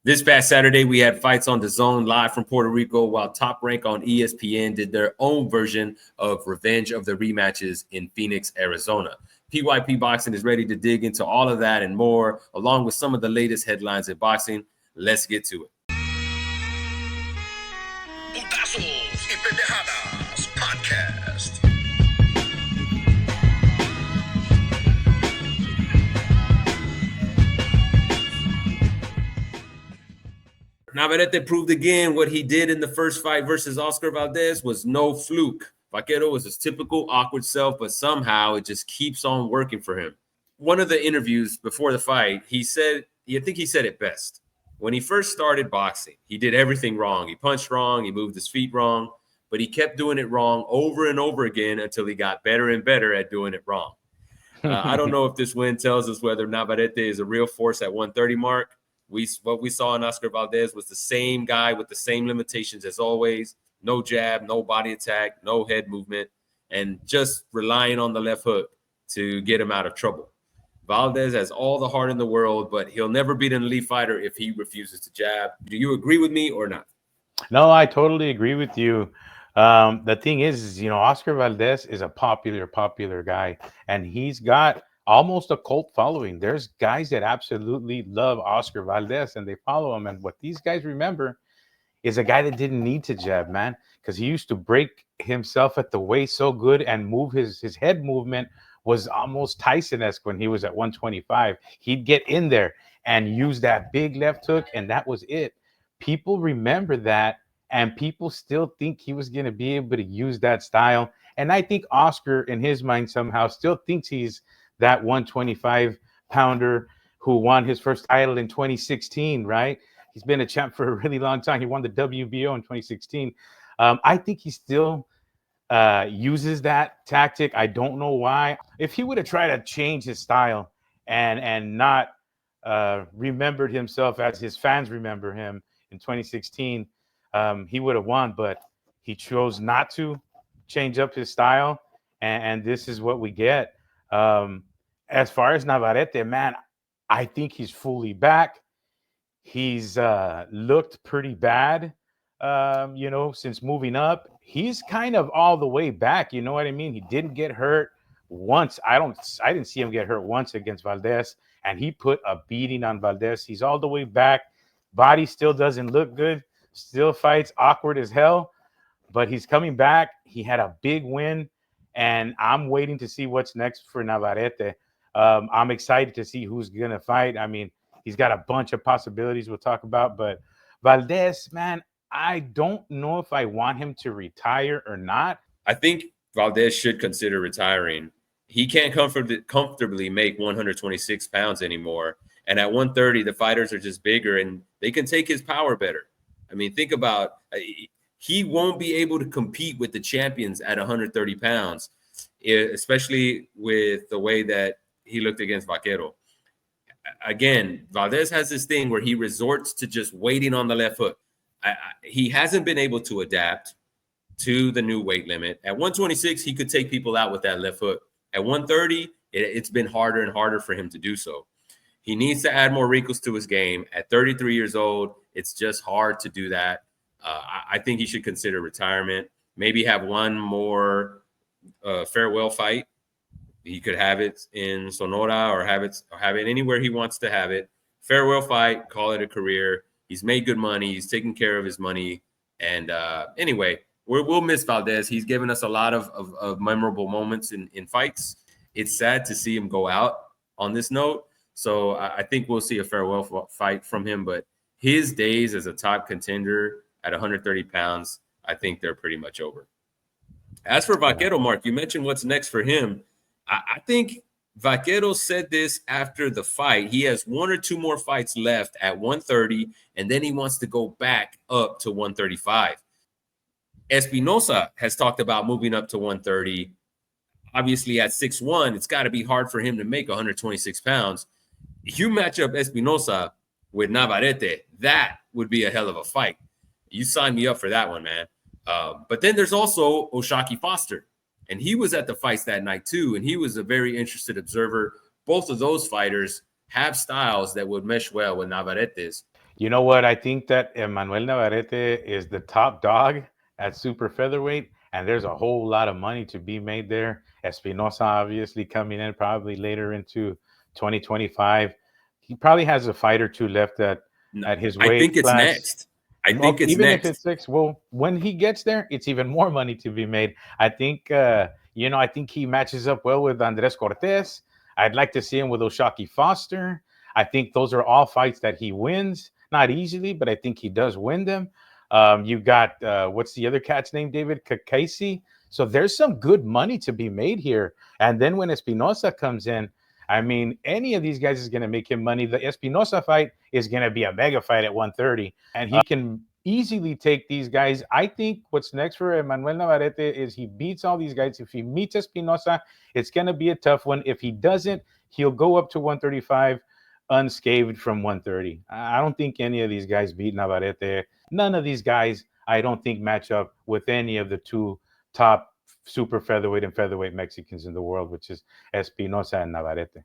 This past Saturday, we had fights on DAZN live from Puerto Rico, while Top Rank on ESPN did their own version of Revenge of the Rematches in Phoenix, Arizona. PYP Boxing is ready to dig into all of that and more, along with some of the latest headlines in boxing. Let's get to it. Putazos y Pendejadas Podcast. Navarrete proved again what he did in the first fight versus Oscar Valdez was no fluke. Vaquero was his typical awkward self, but somehow it just keeps on working for him. One of the interviews before the fight, he said, I think he said it best. When he first started boxing, he did everything wrong. He punched wrong, he moved his feet wrong, but he kept doing it wrong over and over again until he got better and better at doing it wrong. I don't know if this win tells us whether Navarrete is a real force at 130 mark. What we saw in Oscar Valdez was the same guy with the same limitations as always. No jab, no body attack, no head movement, and just relying on the left hook to get him out of trouble. Valdez has all the heart in the world, but he'll never beat an elite fighter if he refuses to jab. Do you agree with me or not? No, I totally agree with you. The thing is, Oscar Valdez is a popular guy, and he's got almost a cult following. There's guys that absolutely love Oscar Valdez and they follow him. And what these guys remember is a guy that didn't need to jab, man, because he used to break himself at the waist so good and move his head movement was almost Tyson-esque when he was at 125. He'd get in there and use that big left hook, and that was it. People remember that, and people still think he was going to be able to use that style. And I think Oscar, in his mind, somehow still thinks he's that 125-pounder who won his first title in 2016, right? He's been a champ for a really long time. He won the WBO in 2016. I think he still uses that tactic. I don't know why. If he would have tried to change his style and not remembered himself as his fans remember him in 2016, he would have won, but he chose not to change up his style, and this is what we get. As far as Navarrete, man, I think he's fully back. He's looked pretty bad, since moving up. He's kind of all the way back. You know what I mean? He didn't get hurt once. I didn't see him get hurt once against Valdez, and he put a beating on Valdez. He's all the way back. Body still doesn't look good. Still fights awkward as hell, but he's coming back. He had a big win, and I'm waiting to see what's next for Navarrete. I'm excited to see who's going to fight. I mean, he's got a bunch of possibilities we'll talk about, but Valdez, man, I don't know if I want him to retire or not. I think Valdez should consider retiring. He can't comfortably make 126 pounds anymore. And at 130, the fighters are just bigger and they can take his power better. I mean, think about he won't be able to compete with the champions at 130 pounds, especially with the way that he looked against Vaquero. Again, Valdez has this thing where he resorts to just waiting on the left hook. He hasn't been able to adapt to the new weight limit. At 126, he could take people out with that left hook. At 130, it's been harder and harder for him to do so. He needs to add more wrinkles to his game. At 33 years old, it's just hard to do that. I think he should consider retirement. Maybe have one more farewell fight. He could have it in Sonora or have it anywhere he wants to have it. Farewell fight, call it a career. He's made good money. He's taking care of his money. And anyway, we'll miss Valdez. He's given us a lot of memorable moments in fights. It's sad to see him go out on this note. So I think we'll see a farewell fight from him. But his days as a top contender at 130 pounds, I think they're pretty much over. As for Vaquero, Mark, you mentioned what's next for him. I think Vaquero said this after the fight. He has one or two more fights left at 130, and then he wants to go back up to 135. Espinoza has talked about moving up to 130. Obviously, at 6'1", it's got to be hard for him to make 126 pounds. You match up Espinoza with Navarrete, that would be a hell of a fight. You signed me up for that one, man. But then there's also O'Shaquie Foster, and he was at the fights that night too, and he was a very interested observer. Both of those fighters have styles that would mesh well with Navarrete's. You know what? I think that Emmanuel Navarrete is the top dog at super featherweight, and there's a whole lot of money to be made there. Espinosa obviously coming in probably later into 2025. He probably has a fight or two left No, at his I weight think it's class. next. I think it's Even if next. it's six, well, when he gets there, it's even more money to be made. I think, I think he matches up well with Andres Cortez. I'd like to see him with Oshaki Foster. I think those are all fights that he wins, not easily, but I think he does win them. You got what's the other cat's name, David Casey. So there's some good money to be made here. And then when Espinosa comes in, I mean, any of these guys is going to make him money. The Espinosa fight is going to be a mega fight at 130, and he can easily take these guys. I think what's next for Emmanuel Navarrete is he beats all these guys. If he meets Espinosa, it's going to be a tough one. If he doesn't, he'll go up to 135 unscathed from 130. I don't think any of these guys beat Navarrete. None of these guys, I don't think, match up with any of the two top super featherweight and featherweight Mexicans in the world, which is Espinosa and Navarrete.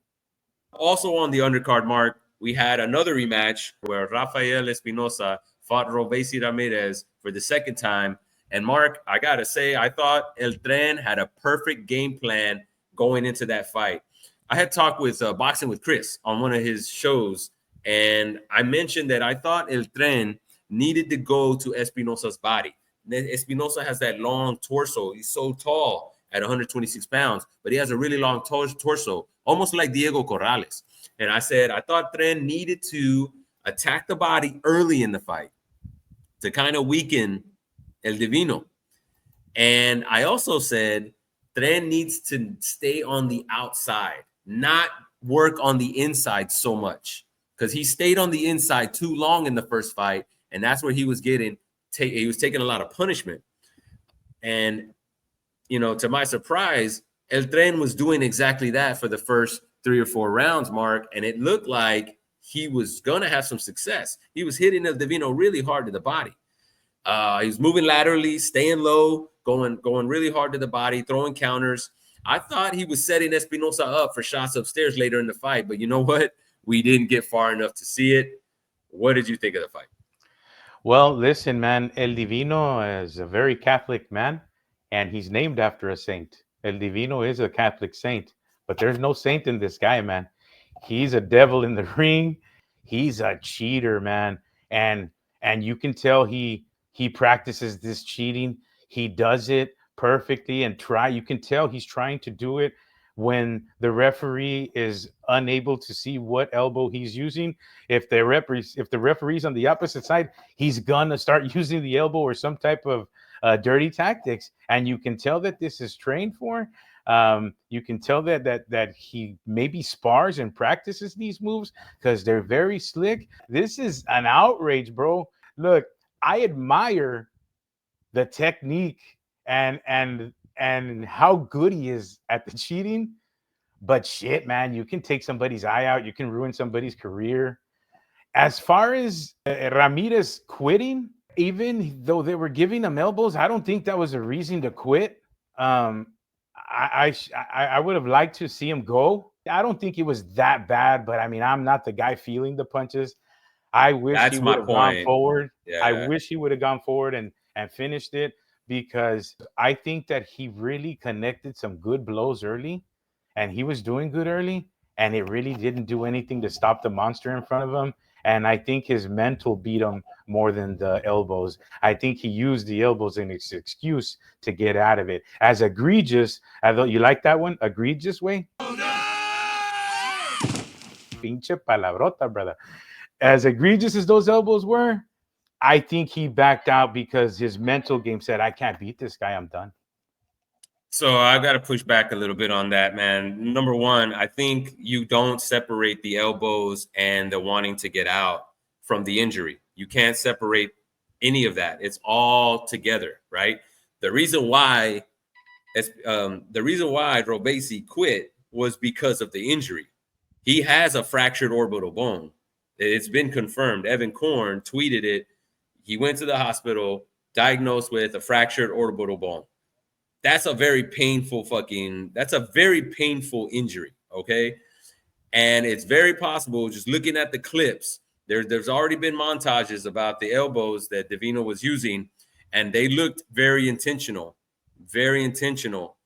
Also on the undercard, Mark, we had another rematch where Rafael Espinosa fought Robesi Ramirez for the second time. And Mark, I got to say, I thought El Tren had a perfect game plan going into that fight. I had talked with Boxing with Chris on one of his shows, and I mentioned that I thought El Tren needed to go to Espinosa's body. Espinosa has that long torso. He's so tall at 126 pounds, but he has a really long torso, almost like Diego Corrales. And I said, I thought Tren needed to attack the body early in the fight to kind of weaken El Divino. And I also said, Tren needs to stay on the outside, not work on the inside so much, because he stayed on the inside too long in the first fight, and that's where he was getting he was taking a lot of punishment. And to my surprise, El Tren was doing exactly that for the first 3 or 4 rounds, Mark, and it looked like he was gonna have some success. He was hitting El Divino really hard to the body. He was moving laterally, staying low, going really hard to the body, throwing counters. I thought he was setting Espinosa up for shots upstairs later in the fight, but you know what? We didn't get far enough to see it. What did you think of the fight? Well, listen, man, El Divino is a very Catholic man, and he's named after a saint. El Divino is a Catholic saint, but there's no saint in this guy, man. He's a devil in the ring. He's a cheater, man, and you can tell he practices this cheating. He does it perfectly and you can tell he's trying to do it when the referee is unable to see what elbow he's using. If the referee's on the opposite side, he's gonna start using the elbow or some type of dirty tactics, and you can tell that this is trained for. You can tell that he maybe spars and practices these moves because they're very slick. This is an outrage, bro. Look, I admire the technique and how good he is at the cheating, but shit, man, you can take somebody's eye out, you can ruin somebody's career. As far as Ramirez quitting, even though they were giving him elbows, I don't think that was a reason to quit. I would have liked to see him go. I don't think it was that bad, but I mean, I'm not the guy feeling the punches. I wish That's he my would have gone point. forward. Yeah. I wish he would have gone forward and finished it, because I think that he really connected some good blows early, and he was doing good early, and it really didn't do anything to stop the monster in front of him. And I think his mental beat him more than the elbows. I think he used the elbows as an excuse to get out of it. As egregious, although you like that one, egregious way? Pinche palabrota, brother. As egregious as those elbows were, I think he backed out because his mental game said, I can't beat this guy. I'm done. So I've got to push back a little bit on that, man. Number one, I think you don't separate the elbows and the wanting to get out from the injury. You can't separate any of that. It's all together, right? The reason why Robesi quit was because of the injury. He has a fractured orbital bone. It's been confirmed. Evan Korn tweeted it. He went to the hospital, diagnosed with a fractured orbital bone. That's a very painful injury, okay? And it's very possible, just looking at the clips, There's already been montages about the elbows that Divino was using, and they looked very intentional, very intentional.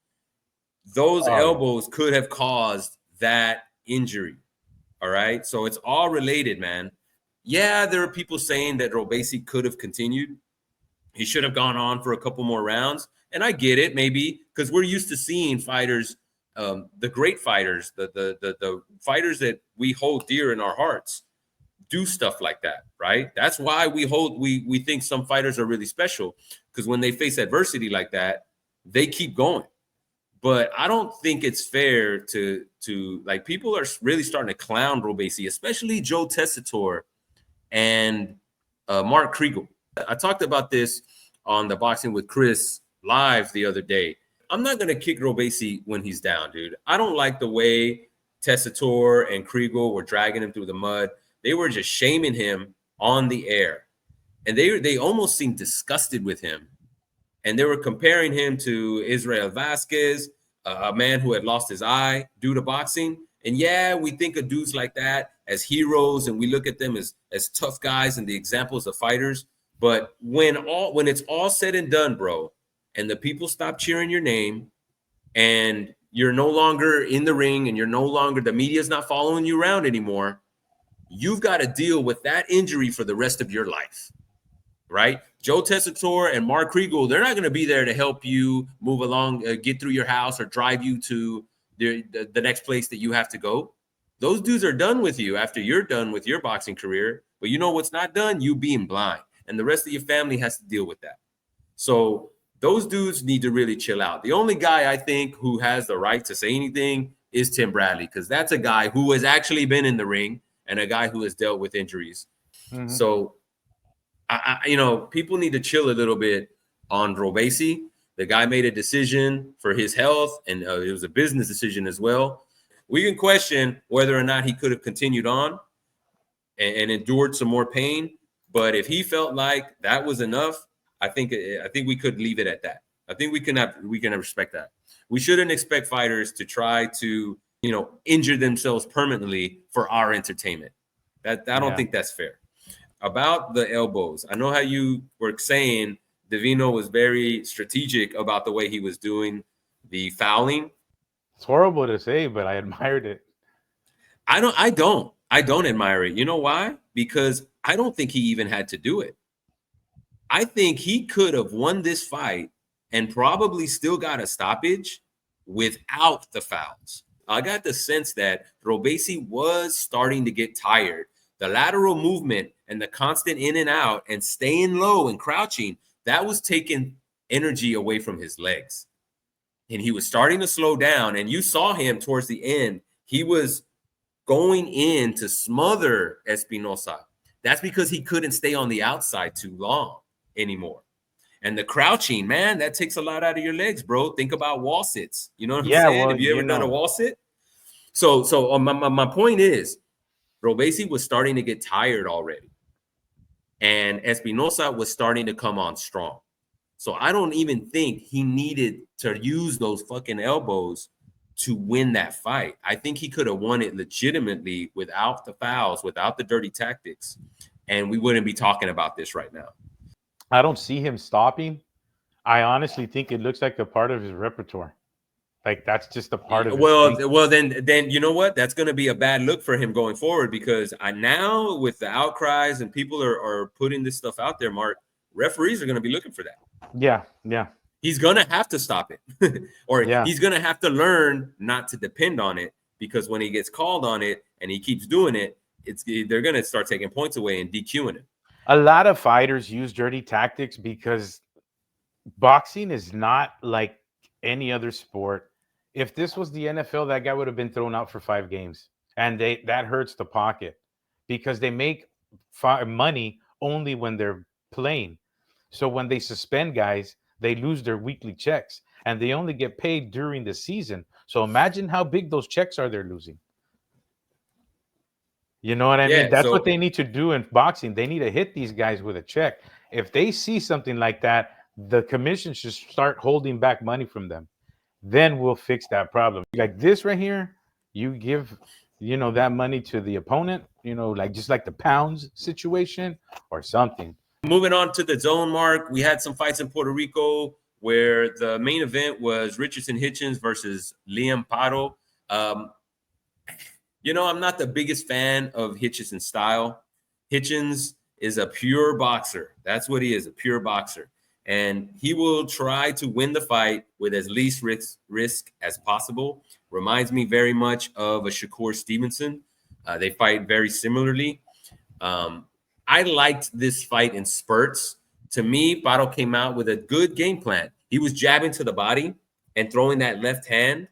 Those Oh, yeah. elbows could have caused that injury. All right. So it's all related, man. Yeah, there are people saying that Robesi could have continued. He should have gone on for a couple more rounds. And I get it, maybe, because we're used to seeing fighters, the great fighters, the fighters that we hold dear in our hearts, do stuff like that, right? That's why we think some fighters are really special, because when they face adversity like that, they keep going. But I don't think it's fair to like, people are really starting to clown Robesi, especially Joe Tessitore and Mark Kriegel. I talked about this on the Boxing with Chris live the other day. I'm not going to kick Robesi when he's down, dude. I don't like the way Tessitore and Kriegel were dragging him through the mud. They were just shaming him on the air. And they almost seemed disgusted with him. And they were comparing him to Israel Vasquez, a man who had lost his eye due to boxing. And yeah, we think of dudes like that as heroes, and we look at them as tough guys and the examples of fighters. But when it's all said and done, bro, and the people stop cheering your name, and you're no longer in the ring, and the media's not following you around anymore, you've got to deal with that injury for the rest of your life, right? Joe Tessitore and Mark Kriegel, they're not going to be there to help you move along, get through your house, or drive you to the next place that you have to go. Those dudes are done with you after you're done with your boxing career. But you know what's not done? You being blind. And the rest of your family has to deal with that. So those dudes need to really chill out. The only guy I think who has the right to say anything is Tim Bradley, because that's a guy who has actually been in the ring and a guy who has dealt with injuries. Mm-hmm. So, people need to chill a little bit on Robesi. The guy made a decision for his health, and it was a business decision as well. We can question whether or not he could have continued on and endured some more pain. But if he felt like that was enough, I think we could leave it at that. I think we can respect that. We shouldn't expect fighters to try to, injure themselves permanently for our entertainment. I don't think that's fair. About the elbows, I know how you were saying Divino was very strategic about the way he was doing the fouling. It's horrible to say, but I admired it. I don't admire it. You know why? Because I don't think he even had to do it. I think he could have won this fight and probably still got a stoppage without the fouls. I got the sense that Robesi was starting to get tired. The lateral movement and the constant in and out and staying low and crouching, that was taking energy away from his legs. And he was starting to slow down. And you saw him towards the end. He was going in to smother Espinoza. That's because he couldn't stay on the outside too long anymore. And the crouching, man, that takes a lot out of your legs, bro. Think about wall sits. You know what I'm saying? Well, have you ever done a wall sit? So my point is, Robesi was starting to get tired already. And Espinoza was starting to come on strong. So I don't even think he needed to use those fucking elbows to win that fight. I think he could have won it legitimately without the fouls, without the dirty tactics. And we wouldn't be talking about this right now. I don't see him stopping. I honestly think it looks like a part of his repertoire. Like, that's just a part of his thing. Well, then you know what? That's going to be a bad look for him going forward, because now with the outcries and people are putting this stuff out there, Mark, referees are going to be looking for that. Yeah. He's going to have to stop it, or he's going to have to learn not to depend on it, because when he gets called on it and he keeps doing it, they're going to start taking points away and DQing him. A lot of fighters use dirty tactics because boxing is not like any other sport. If this was the NFL, that guy would have been thrown out for 5 games, and that hurts the pocket, because they make money only when they're playing. So when they suspend guys, they lose their weekly checks, and they only get paid during the season. So imagine how big those checks are they're losing. You know what I mean? That's what they need to do in boxing. They need to hit these guys with a check. If they see something like that, the commission should start holding back money from them. Then we'll fix that problem. Like this right here, you give that money to the opponent, like just like the pounds situation or something. Moving on to the zone, Mark, we had some fights in Puerto Rico where the main event was Richardson Hitchens versus Liam Parra. Um, I'm not the biggest fan of Hitchens' style. Hitchens is a pure boxer. That's what he is, a pure boxer. And he will try to win the fight with as least risk as possible. Reminds me very much of a Shakur Stevenson. They fight very similarly. I liked this fight in spurts. To me, Parra came out with a good game plan. He was jabbing to the body and throwing that left hand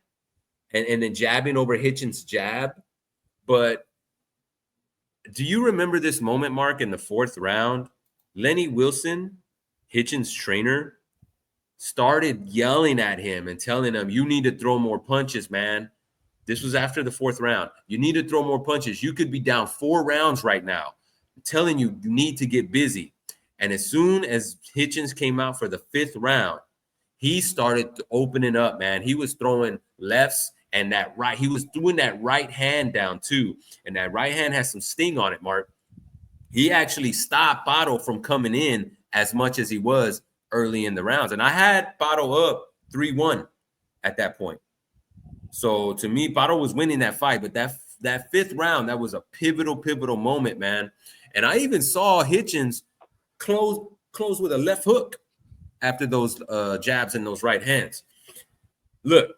and then jabbing over Hitchens' jab. But do you remember this moment, Mark, in the fourth round? Lenny Wilson, Hitchens' trainer, started yelling at him and telling him, you need to throw more punches, man. This was after the fourth round. You need to throw more punches. You could be down 4 rounds right now. I'm telling you, you need to get busy. And as soon as Hitchens came out for the 5th round, he started opening up, man. He was throwing lefts and he was doing that right hand down too. And that right hand has some sting on it, Mark. He actually stopped Parra from coming in as much as he was early in the rounds. And I had Parra up 3-1 at that point. So to me, Parra was winning that fight. But that 5th round, that was a pivotal moment, man. And I even saw Hitchens close with a left hook after those jabs and those right hands. Look,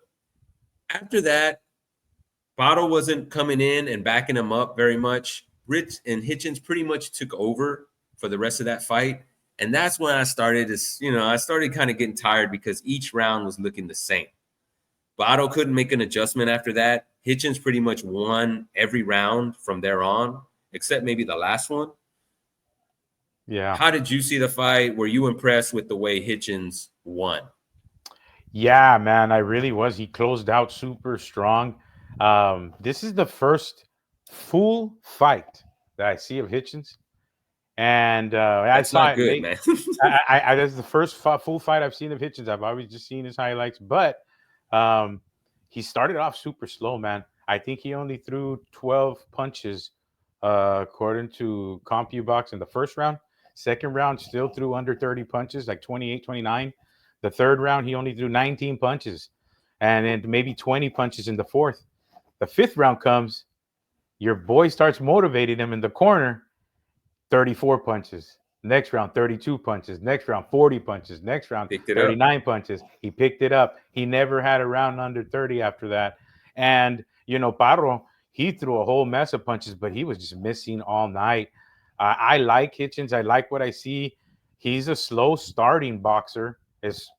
after that, Parra wasn't coming in and backing him up very much. Rich and Hitchens pretty much took over for the rest of that fight. And that's when I started kind of getting tired because each round was looking the same. Parra couldn't make an adjustment after that. Hitchens pretty much won every round from there on, except maybe the last one. Yeah. How did you see the fight? Were you impressed with the way Hitchens won? Yeah, man, I really was. He closed out super strong. This is the first full fight that I see of Hitchens. And I saw it good, late. Man. This is the first full fight I've seen of Hitchens. I've always just seen his highlights, but he started off super slow, man. I think he only threw 12 punches, according to CompuBox in the first round. Second round, still threw under 30 punches, like 28, 29. The third round, he only threw 19 punches, and then maybe 20 punches in the fourth. The 5th round comes, your boy starts motivating him in the corner, 34 punches. Next round, 32 punches. Next round, 40 punches. Next round, 39 punches. He picked it up. He never had a round under 30 after that. And, Parra, he threw a whole mess of punches, but he was just missing all night. I like Hitchens. I like what I see. He's a slow starting boxer. This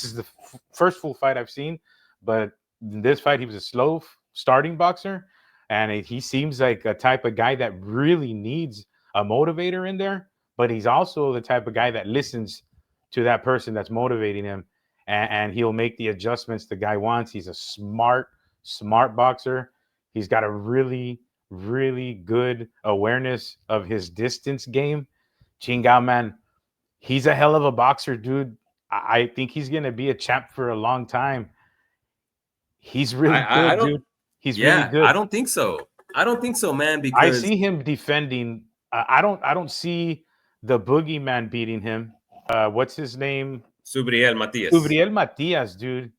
is the first full fight I've seen, but in this fight, he was a slow starting boxer. And he seems like a type of guy that really needs a motivator in there, but he's also the type of guy that listens to that person that's motivating him, and he'll make the adjustments the guy wants. He's a smart boxer. He's got a really good awareness of his distance game. Chingao, man, he's a hell of a boxer, dude. I think he's going to be a champ for a long time. He's really good, dude. He's really good. I don't think so. Man, because I see him defending. I don't see the boogeyman beating him. What's his name? Subriel Matias. Subriel Matias, dude,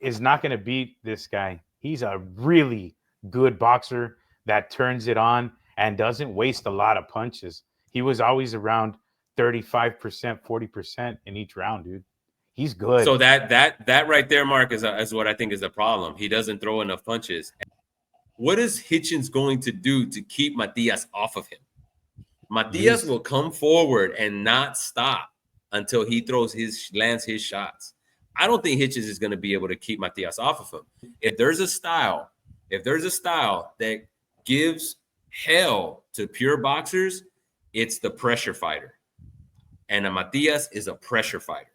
is not going to beat this guy. He's a really good boxer that turns it on and doesn't waste a lot of punches. He was always around 35%, 40% in each round, dude. He's good. So that right there, Mark, is what I think is the problem. He doesn't throw enough punches. What is Hitchens going to do to keep Matias off of him? Matias will come forward and not stop until he lands his shots. I don't think Hitchens is going to be able to keep Matias off of him. If there's a style that gives hell to pure boxers, it's the pressure fighter. And Matias is a pressure fighter.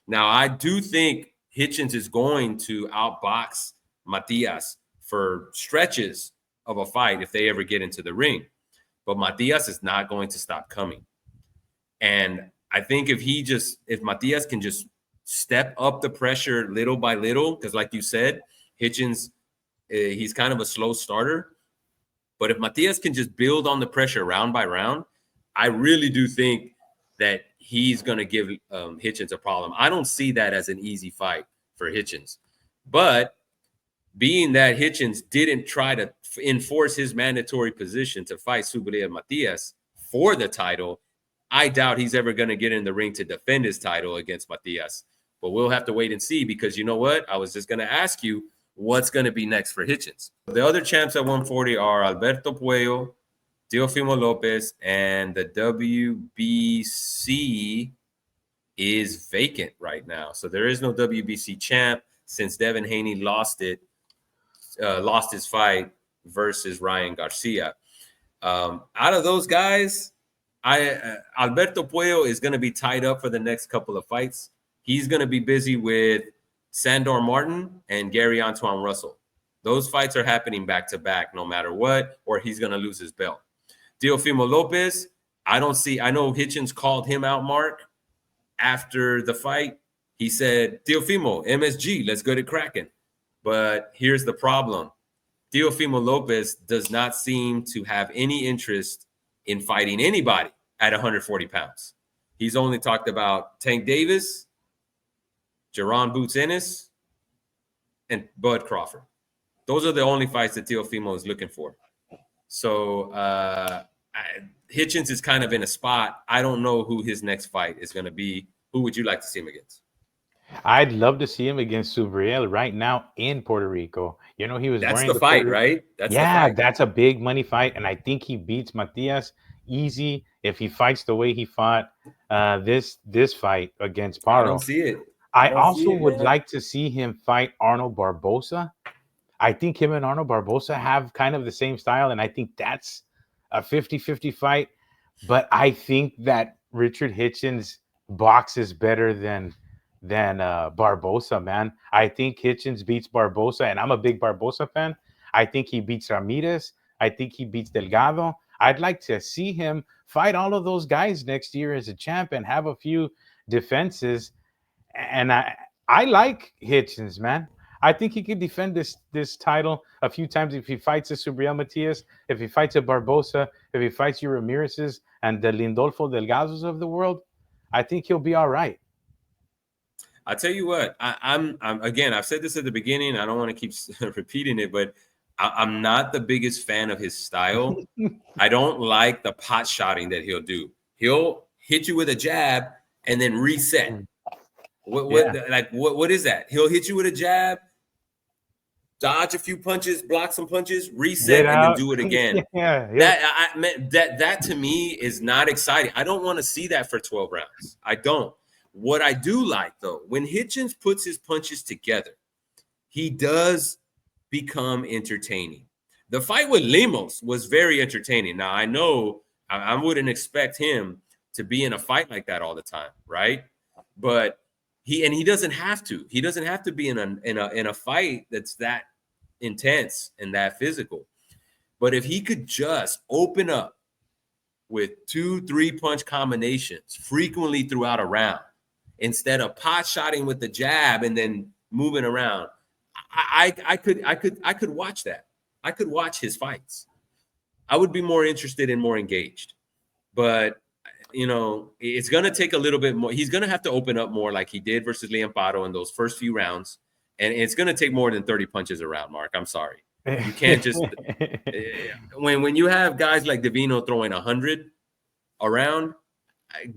Now, I do think Hitchens is going to outbox Matias for stretches of a fight if they ever get into the ring. But Matias is not going to stop coming. And I think if Matias can just step up the pressure little by little, because like you said, Hitchens, he's kind of a slow starter. But if Matias can just build on the pressure round by round, I really do think that he's going to give Hitchens a problem. I don't see that as an easy fight for Hitchens. But being that Hitchens didn't try to enforce his mandatory position to fight Subriel Matias for the title, I doubt he's ever going to get in the ring to defend his title against Matias. But we'll have to wait and see, because you know what? I was just going to ask you what's going to be next for Hitchens. The other champs at 140 are Alberto Puello, Teofimo Lopez, and the WBC is vacant right now. So there is no WBC champ since Devin Haney lost his fight versus Ryan Garcia. Out of those guys, Alberto Puello is going to be tied up for the next couple of fights. He's going to be busy with Sandor Martin and Gary Antoine Russell. Those fights are happening back to back no matter what, or he's going to lose his belt. Teofimo Lopez, I know Hitchens called him out, Mark, after the fight. He said, Teofimo, MSG, let's get it cracking. But here's the problem. Teofimo Lopez does not seem to have any interest in fighting anybody at 140 pounds. He's only talked about Tank Davis, Jaron Boots Ennis, and Bud Crawford. Those are the only fights that Teofimo is looking for. So Hitchens is kind of in a spot. I don't know who his next fight is going to be. Who would you like to see him against? I'd love to see him against Subriel right now in Puerto Rico. You know, he was That's wearing the fight, right? That's the fight. That's a big money fight, and I think he beats Matias easy if he fights the way he fought this fight against Parra. I don't see it. I also would like to see him fight Arnold Barboza. I think him and Arnold Barboza have kind of the same style, and I think that's a 50-50 fight. But I think that Richard Hitchens boxes better than Barboza, man. I think Hitchens beats Barboza, and I'm a big Barboza fan. I think he beats Ramirez. I think he beats Delgado. I'd like to see him fight all of those guys next year as a champ and have a few defenses. And I like Hitchens, man. I think he could defend this title a few times if he fights a Subriel Matias, if he fights a Barboza, if he fights your Ramirez's and the Lindolfo Delgados of the world. I think he'll be all right. I'll tell you what, I'm again, I've said this at the beginning. I don't want to keep repeating it, but I'm not the biggest fan of his style. I don't like the pot shotting that he'll do. He'll hit you with a jab and then reset. What is that? He'll hit you with a jab, dodge a few punches, block some punches, reset, and then do it again. That to me is not exciting. I don't want to see that for 12 rounds. I don't. What I do like, though, when Hitchens puts his punches together, he does become entertaining. The fight with Lemos was very entertaining. Now, I know I wouldn't expect him to be in a fight like that all the time, right? But he doesn't have to. He doesn't have to be in a fight that's that intense and that physical. But if he could just open up with 2-3 punch combinations frequently throughout a round, instead of pot shotting with the jab and then moving around, I could watch that. I could watch his fights. I would be more interested and more engaged. But you know, it's going to take a little bit more. He's going to have to open up more like he did versus Liam Paro in those first few rounds. And it's going to take more than 30 punches a round, Mark. I'm sorry. You can't just when you have guys like Divino throwing 100 around,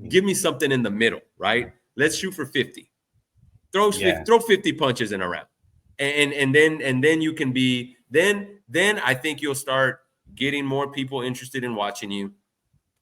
give me something in the middle, right? Let's shoot for 50. Throw 50 punches in a round. And then you can be then I think you'll start getting more people interested in watching you.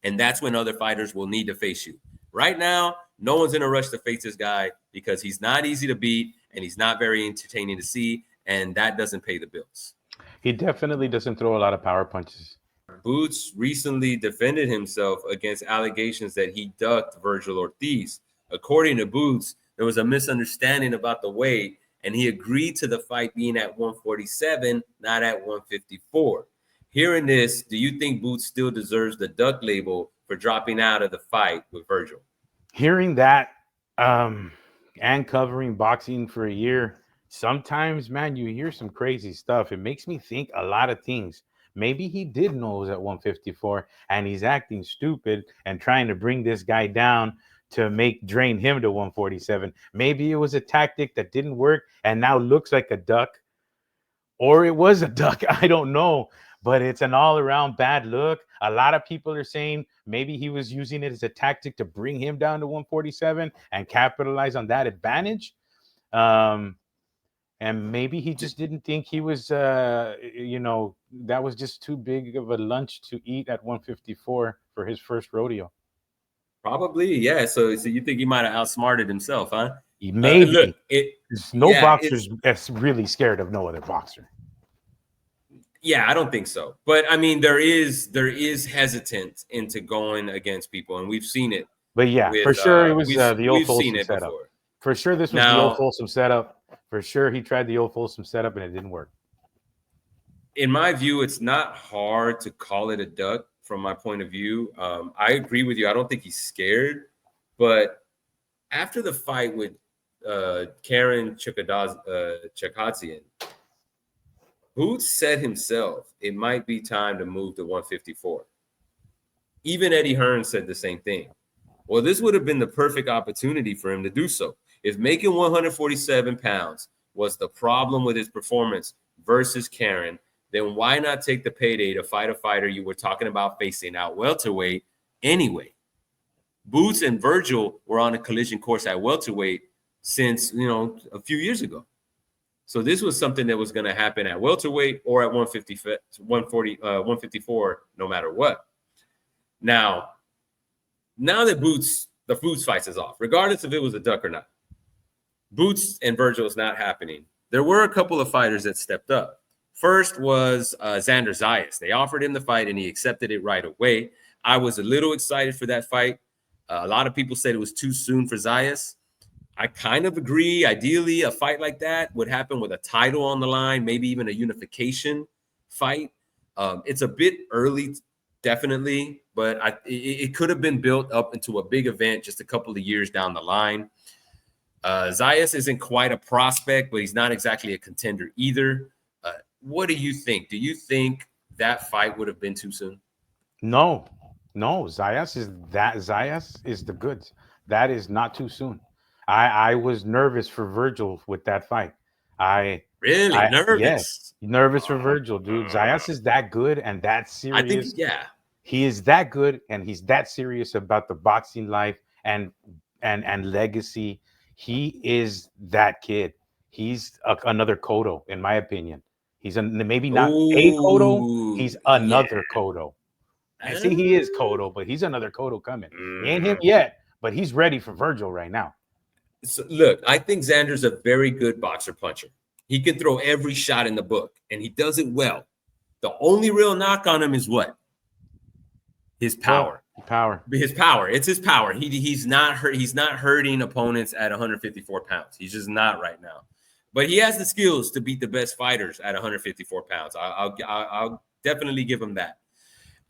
And that's when other fighters will need to face you. Right now, no one's in a rush to face this guy because he's not easy to beat and he's not very entertaining to see, and that doesn't pay the bills. He definitely doesn't throw a lot of power punches. Boots recently defended himself against allegations that he ducked Vergil Ortiz. According to Boots, there was a misunderstanding about the weight, and he agreed to the fight being at 147, not at 154. Hearing this, do you think Boots still deserves the duck label for dropping out of the fight with Vergil? Hearing that and covering boxing for a year, sometimes, man, you hear some crazy stuff. It makes me think a lot of things. Maybe he did know it was at 154 and he's acting stupid and trying to bring this guy down to drain him to 147. Maybe it was a tactic that didn't work and now looks like a duck, or it was a duck. I don't know, but it's an all-around bad look. A lot of people are saying maybe he was using it as a tactic to bring him down to 147 and capitalize on that advantage. And maybe he just didn't think he was, that was just too big of a lunch to eat at 154 for his first rodeo. Probably, yeah. So you think he might have outsmarted himself, huh? Maybe. Look, boxer's really scared of no other boxer. Yeah, I don't think so. But I mean, there is hesitance into going against people, and we've seen it. But yeah, for sure, it was the old Folsom setup. Before. For sure, this was the old Folsom setup. For sure, he tried the old Folsom setup, and it didn't work. In my view, it's not hard to call it a duck from my point of view. I agree with you. I don't think he's scared. But after the fight with Karen Chakadzian, Boots said himself it might be time to move to 154. Even Eddie Hearn said the same thing. Well, this would have been the perfect opportunity for him to do so. If making 147 pounds was the problem with his performance versus Karen, then why not take the payday to fight a fighter you were talking about facing out welterweight anyway? Boots and Vergil were on a collision course at welterweight since, a few years ago. So this was something that was going to happen at welterweight or at 154, no matter what. Now that the Boots fights is off, regardless if it was a duck or not, Boots and Vergil is not happening. There were a couple of fighters that stepped up. First was Xander Zayas. They offered him the fight, and he accepted it right away. I was a little excited for that fight. A lot of people said it was too soon for Zayas. I kind of agree. Ideally, a fight like that would happen with a title on the line, maybe even a unification fight. It's a bit early, definitely, but it could have been built up into a big event just a couple of years down the line. Zayas isn't quite a prospect, but he's not exactly a contender either. What do you think? Do you think that fight would have been too soon? No. Zayas is the goods. That is not too soon. I was nervous for Vergil with that fight. Nervous? Yes, nervous for Vergil, dude. Zayas is that good and that serious. I think, yeah. He is that good and he's that serious about the boxing life and legacy. He is that kid. He's another Cotto, in my opinion. He's maybe not a Cotto. He's another Cotto. I see he is Cotto, but he's another Cotto coming. He ain't him yet, but he's ready for Vergil right now. So, look, I think Xander's a very good boxer puncher. He can throw every shot in the book, and he does it well. The only real knock on him is what? His power. His power. It's his power. He's not hurt. He's not hurting opponents at 154 pounds. He's just not right now. But he has the skills to beat the best fighters at 154 pounds. I'll definitely give him that.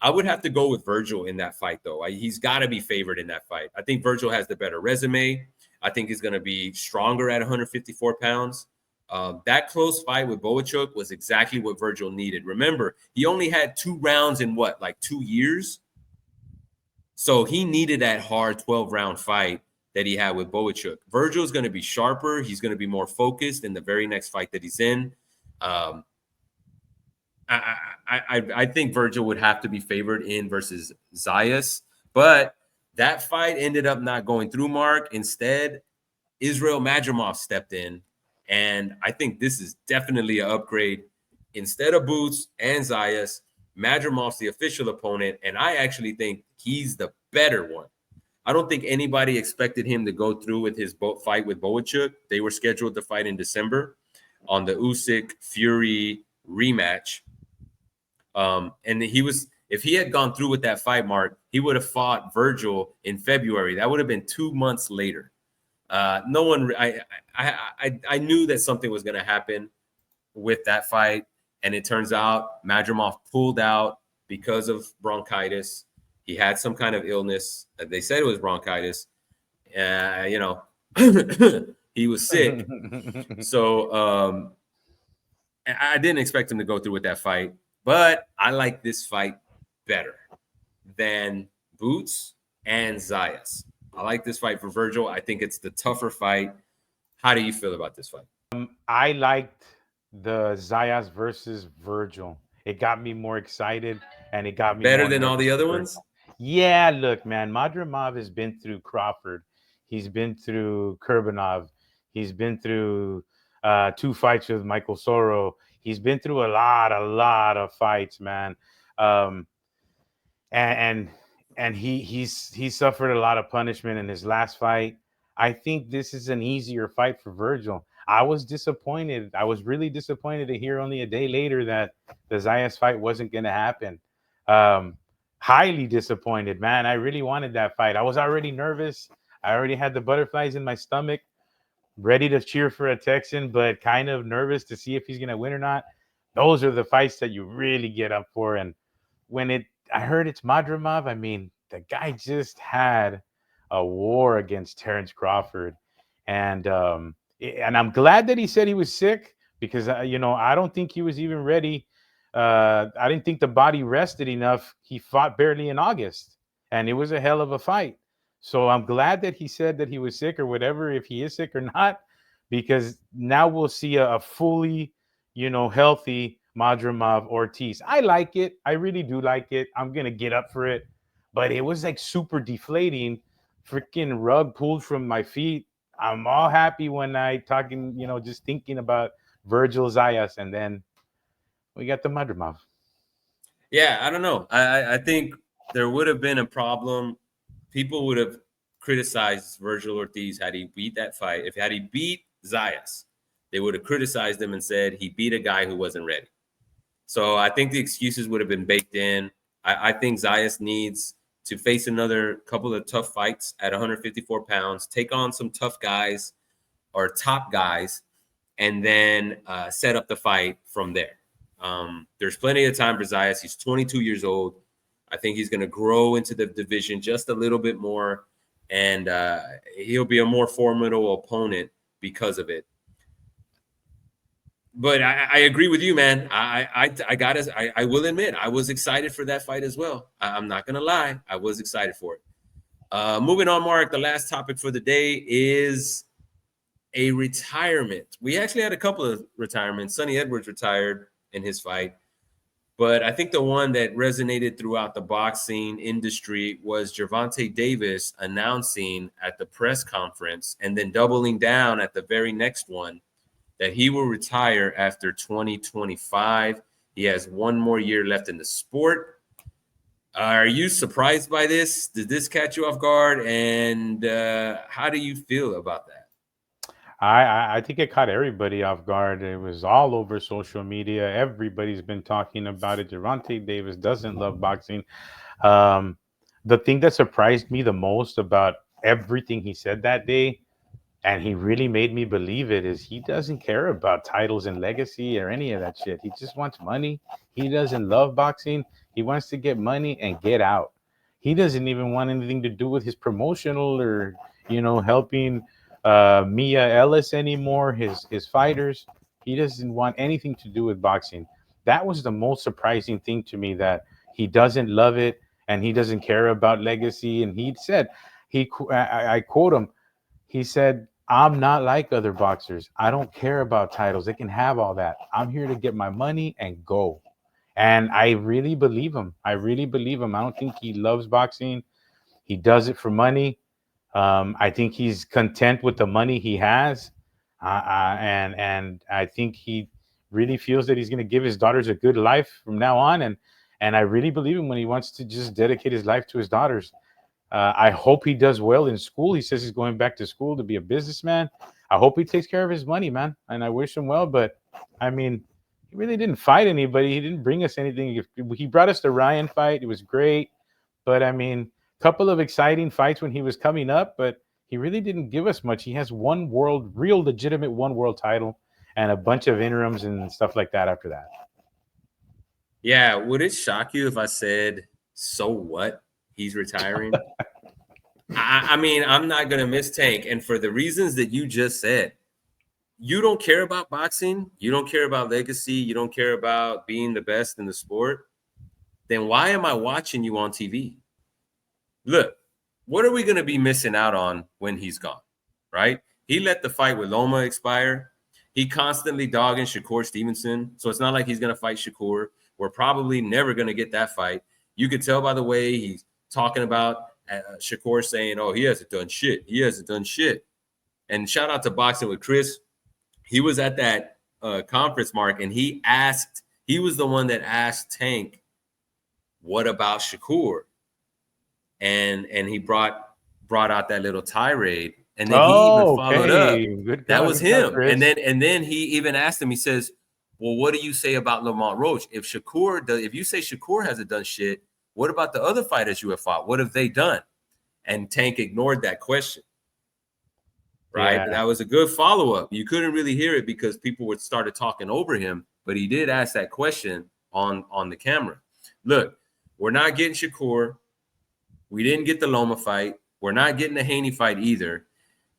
I would have to go with Vergil in that fight, though. He's got to be favored in that fight. I think Vergil has the better resume. I think he's going to be stronger at 154 pounds. That close fight with Boachuk was exactly what Vergil needed. Remember, he only had 2 rounds in 2 years? So he needed that hard 12-round fight that he had with Boachuk. Vergil is going to be sharper. He's going to be more focused in the very next fight that he's in. I think Vergil would have to be favored in versus Zayas. But that fight ended up not going through, Mark. Instead, Israel Madrimov stepped in. And I think this is definitely an upgrade. Instead of Boots and Zayas, Madrimov's the official opponent. And I actually think he's the better one. I don't think anybody expected him to go through with his fight with Boachuk. They were scheduled to fight in December on the Usyk-Fury rematch. And if he had gone through with that fight, Mark, he would have fought Vergil in February. That would have been 2 months later. I knew that something was going to happen with that fight. And it turns out Madrimov pulled out because of bronchitis. He had some kind of illness. They said it was bronchitis. He was sick. So I didn't expect him to go through with that fight. But I like this fight better than Boots and Zayas. I like this fight for Vergil. I think it's the tougher fight. How do you feel about this fight? I liked the Zayas versus Vergil. It got me more excited and it got me Better more than all nervous the other for. ones? Yeah, look, man, Madrimov has been through Crawford. He's been through Kurbanov. He's been through 2 fights with Michael Soro. He's been through a lot of fights, man. Um, and he suffered a lot of punishment in his last fight. I think this is an easier fight for Vergil. I was disappointed. I was really disappointed to hear only a day later that the Zayas fight wasn't going to happen. Um, Highly disappointed, man. I really wanted that fight. I was already nervous. I already had the butterflies in my stomach, ready to cheer for a Texan, but kind of nervous to see if he's going to win or not. Those are the fights that you really get up for. And when I heard it's Madrimov, I mean, the guy just had a war against Terrence Crawford. And I'm glad that he said he was sick because, I don't think he was even ready. I didn't think the body rested enough. He fought barely in August, and it was a hell of a fight. So I'm glad that he said that he was sick or whatever, if he is sick or not, because now we'll see a fully, healthy Madrimov Ortiz. I like it. I really do like it. I'm going to get up for it. But it was like super deflating. Freaking rug pulled from my feet. I'm all happy when I talking, just thinking about Vergil Zayas, and then we got the Madrimov. Yeah, I don't know. I think there would have been a problem. People would have criticized Vergil Ortiz had he beat that fight. If had he beat Zayas, they would have criticized him and said he beat a guy who wasn't ready. So I think the excuses would have been baked in. I think Zayas needs to face another couple of tough fights at 154 pounds, take on some tough guys or top guys, and then set up the fight from there. There's plenty of time for Zayas. He's 22 years old. I think he's going to grow into the division just a little bit more, and he'll be a more formidable opponent because of it. But I agree with you, man. I will admit I was excited for that fight as well. I'm not gonna lie, I was excited for it. Moving on, Mark. The last topic for the day is a retirement. We actually had a couple of retirements. Sonny Edwards retired in his fight, but I think the one that resonated throughout the boxing industry was Gervonta Davis announcing at the press conference and then doubling down at the very next one that he will retire after 2025. He has one more year left in the sport. Are you surprised by this? Did this catch you off guard? And how do you feel about that? I think it caught everybody off guard. It was all over social media. Everybody's been talking about it. Gervonta Davis doesn't love boxing. Um, the thing that surprised me the most about everything he said that day, and he really made me believe it, is he doesn't care about titles and legacy or any of that shit. He just wants money. He doesn't love boxing. He wants to get money and get out. He doesn't even want anything to do with his promotional or, helping Mia Ellis anymore, his fighters. He doesn't want anything to do with boxing. That was the most surprising thing to me, that he doesn't love it and he doesn't care about legacy. And he said, I quote him, he said, "I'm not like other boxers. I don't care about titles. They can have all that. I'm here to get my money and go." And I really believe him. I really believe him. I don't think he loves boxing. He does it for money. I think he's content with the money he has. And I think he really feels that he's going to give his daughters a good life from now on. And I really believe him when he wants to just dedicate his life to his daughters. I hope he does well in school. He says he's going back to school to be a businessman. I hope he takes care of his money, man. And I wish him well. But, I mean, he really didn't fight anybody. He didn't bring us anything. He brought us the Ryan fight. It was great. But, I mean, a couple of exciting fights when he was coming up. But he really didn't give us much. He has real legitimate one world title and a bunch of interims and stuff like that after that. Yeah. Would it shock you if I said, so what? He's retiring? I mean, I'm not going to miss Tank. And for the reasons that you just said, you don't care about boxing, you don't care about legacy, you don't care about being the best in the sport, then why am I watching you on TV? Look, what are we going to be missing out on when he's gone, right? He let the fight with Loma expire. He constantly dogging Shakur Stevenson. So it's not like he's going to fight Shakur. We're probably never going to get that fight. You could tell by the way he's talking about Shakur saying, oh, he hasn't done shit. He hasn't done shit. And shout out to Boxing with Chris. He was at that conference, Mark, and he was the one that asked Tank, what about Shakur? And he brought out that little tirade. And then he even followed up. That was him. And then he even asked him, he says, well, what do you say about Lamont Roach? If you say Shakur hasn't done shit, what about the other fighters you have fought? What have they done? And Tank ignored that question. Right. Yeah. That was a good follow-up. You couldn't really hear it because people started talking over him, but he did ask that question on the camera. Look, we're not getting Shakur. We didn't get the Loma fight. We're not getting the Haney fight either.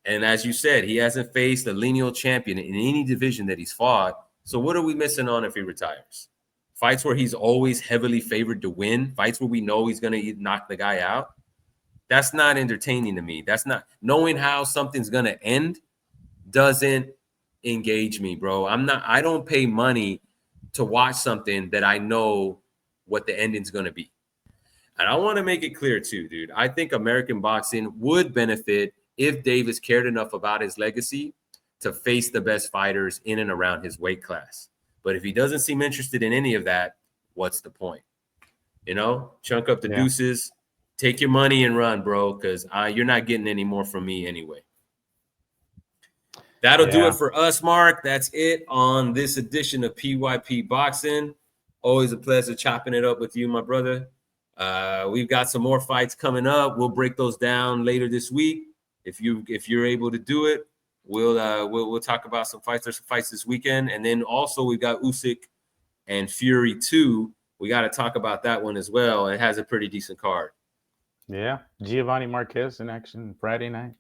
And as you said, he hasn't faced a lineal champion in any division that he's fought. So what are we missing on if he retires? Fights where he's always heavily favored to win, fights where we know he's going to knock the guy out. That's not entertaining to me. That's not knowing how something's going to end doesn't engage me, bro. I don't pay money to watch something that I know what the ending's going to be. And I want to make it clear too, dude. I think American boxing would benefit if Davis cared enough about his legacy to face the best fighters in and around his weight class. But if he doesn't seem interested in any of that, what's the point? You know, chunk up the deuces, take your money and run, bro, because you're not getting any more from me anyway. That'll do it for us, Mark. That's it on this edition of PYP Boxing. Always a pleasure chopping it up with you, my brother. We've got some more fights coming up. We'll break those down later this week. If you're able to do it, we'll talk about some fights. There's some fights this weekend, and then also we got Usyk and Fury 2. We got to talk about that one as well. It has a pretty decent card. Yeah, Giovanni Marquez in action Friday night.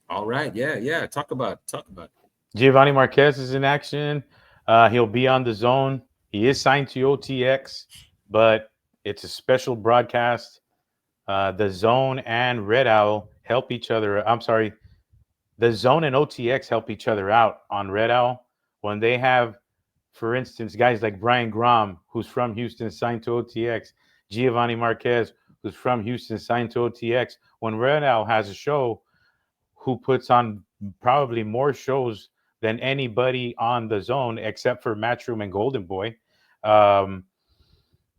All right, yeah. Talk about it. Giovanni Marquez is in action. He'll be on the Zone. He is signed to OTX, but it's a special broadcast. The Zone and Red Owl help each other. I'm sorry. The Zone and OTX help each other out on Red Owl when they have, for instance, guys like Brian Grom, who's from Houston, signed to OTX, Giovanni Marquez, who's from Houston, signed to OTX. When Red Owl has a show, who puts on probably more shows than anybody on the Zone, except for Matchroom and Golden Boy,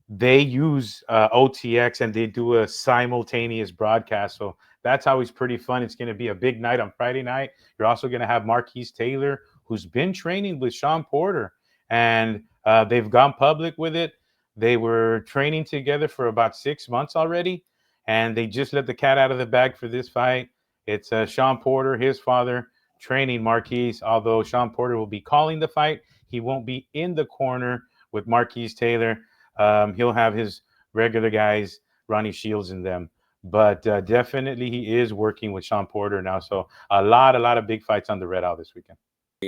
they use OTX and they do a simultaneous broadcast. So that's always pretty fun. It's going to be a big night on Friday night. You're also going to have Marquise Taylor, who's been training with Sean Porter, and they've gone public with it. They were training together for about 6 months already, and they just let the cat out of the bag for this fight. It's Sean Porter, his father, training Marquise, although Sean Porter will be calling the fight. He won't be in the corner with Marquise Taylor. He'll have his regular guys, Ronnie Shields, and them. But definitely he is working with Sean Porter now. So a lot of big fights on the Red Owl this weekend.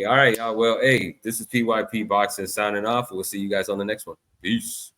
All right. Well, hey, this is PYP Boxing signing off. We'll see you guys on the next one. Peace.